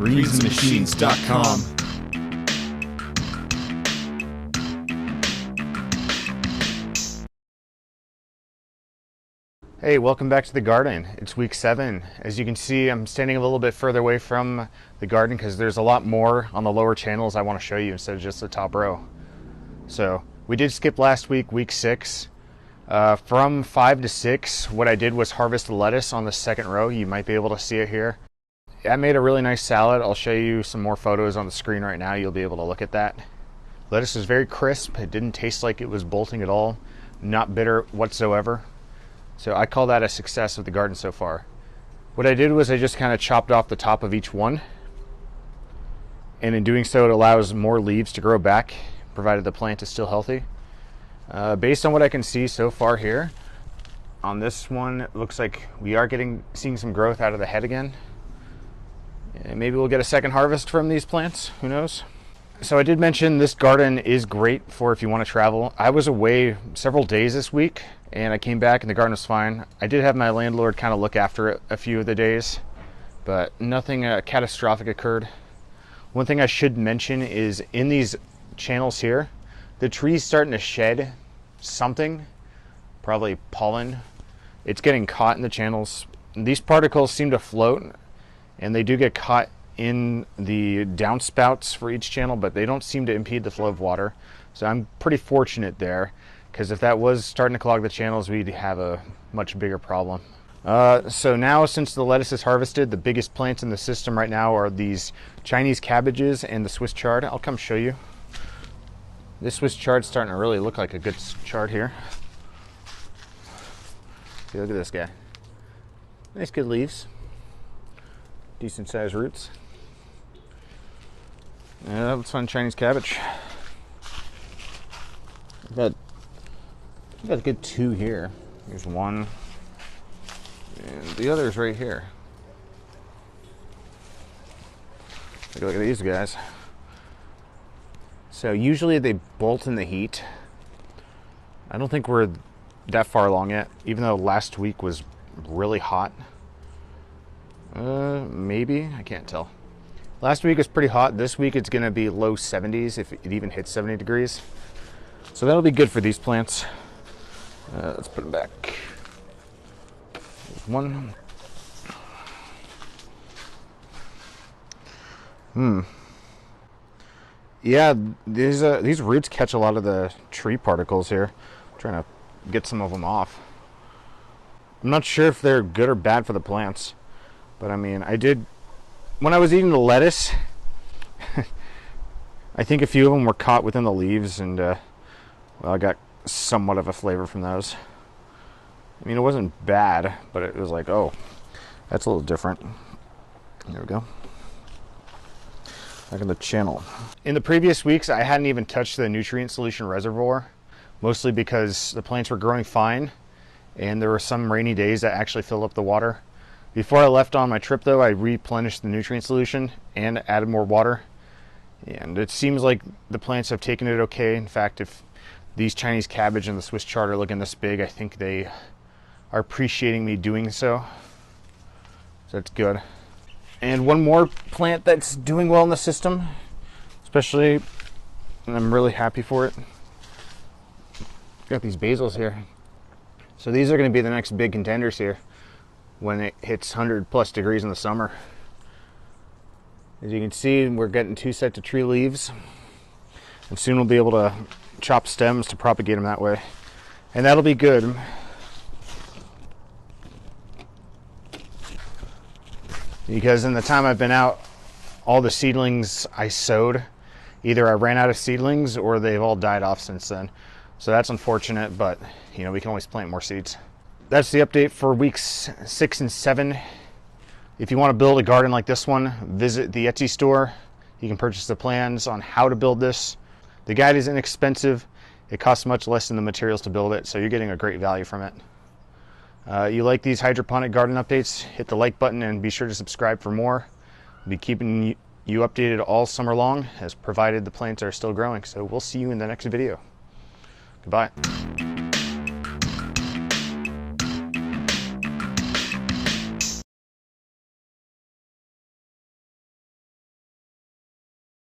greensmachines.com. Hey, welcome back to the garden. It's week 7. As you can see, I'm standing a little bit further away from the garden because there's a lot more on the lower channels I want to show you instead of just the top row. So we did skip last week, week 6. From 5 to 6, what I did was harvest the lettuce on the second row. You might be able to see it here. I made a really nice salad. I'll show you some more photos on the screen right now. You'll be able to look at that. Lettuce is very crisp. It didn't taste like it was bolting at all. Not bitter whatsoever. So I call that a success of the garden so far. What I did was I just kind of chopped off the top of each one. And in doing so, it allows more leaves to grow back, provided the plant is still healthy. Based on what I can see so far here, on this one, it looks like we are seeing some growth out of the head again. And maybe we'll get a second harvest from these plants, who knows? So I did mention this garden is great for if you want to travel. I was away several days this week, and I came back and the garden was fine. I did have my landlord kind of look after it a few of the days, but nothing catastrophic occurred. One thing I should mention is in these channels here, the tree's starting to shed something, probably pollen. It's getting caught in the channels. These particles seem to float, and they do get caught in the downspouts for each channel, but they don't seem to impede the flow of water. So I'm pretty fortunate there, because if that was starting to clog the channels, we'd have a much bigger problem. So now, since the lettuce is harvested, the biggest plants in the system right now are these Chinese cabbages and the Swiss chard. I'll come show you. This Swiss chard's starting to really look like a good chard here. See, look at this guy. Nice, good leaves. Decent sized roots. Yeah, let's find Chinese cabbage. I've got a good 2 here. Here's one. And the other is right here. Take a look at these guys. So usually they bolt in the heat. I don't think we're that far along yet, even though last week was really hot. Maybe, I can't tell. Last week was pretty hot. This week it's going to be low 70s, if it even hits 70 degrees. So that'll be good for these plants. Let's put them back. One. Yeah, these roots catch a lot of the tree particles here. I'm trying to get some of them off. I'm not sure if they're good or bad for the plants. But I mean, when I was eating the lettuce, I think a few of them were caught within the leaves, and well, I got somewhat of a flavor from those. I mean, it wasn't bad, but it was like, oh, that's a little different. There we go. Back in the channel. In the previous weeks, I hadn't even touched the nutrient solution Reservoir, mostly because the plants were growing fine, and there were some rainy days that actually filled up the water. Before I left on my trip, though, I replenished the nutrient solution and added more water. And it seems like the plants have taken it okay. In fact, if these Chinese cabbage and the Swiss chard are looking this big, I think they are appreciating me doing so. So that's good. And one more plant that's doing well in the system, especially, and I'm really happy for it. Got these basils here. So these are going to be the next big contenders here when it hits 100+ degrees in the summer. As you can see, we're getting 2 sets of tree leaves, and soon we'll be able to chop stems to propagate them that way, and that'll be good. Because in the time I've been out, all the seedlings I sowed, either I ran out of seedlings or they've all died off since then. So that's unfortunate, but you know, we can always plant more seeds. That's the update for weeks 6 and 7. If you want to build a garden like this one, visit the Etsy store. You can purchase the plans on how to build this. The guide is inexpensive. It costs much less than the materials to build it, so you're getting a great value from it. You like these hydroponic garden updates, hit the like button and be sure to subscribe for more. I'll be keeping you updated all summer long, as provided the plants are still growing. So we'll see you in the next video. Goodbye.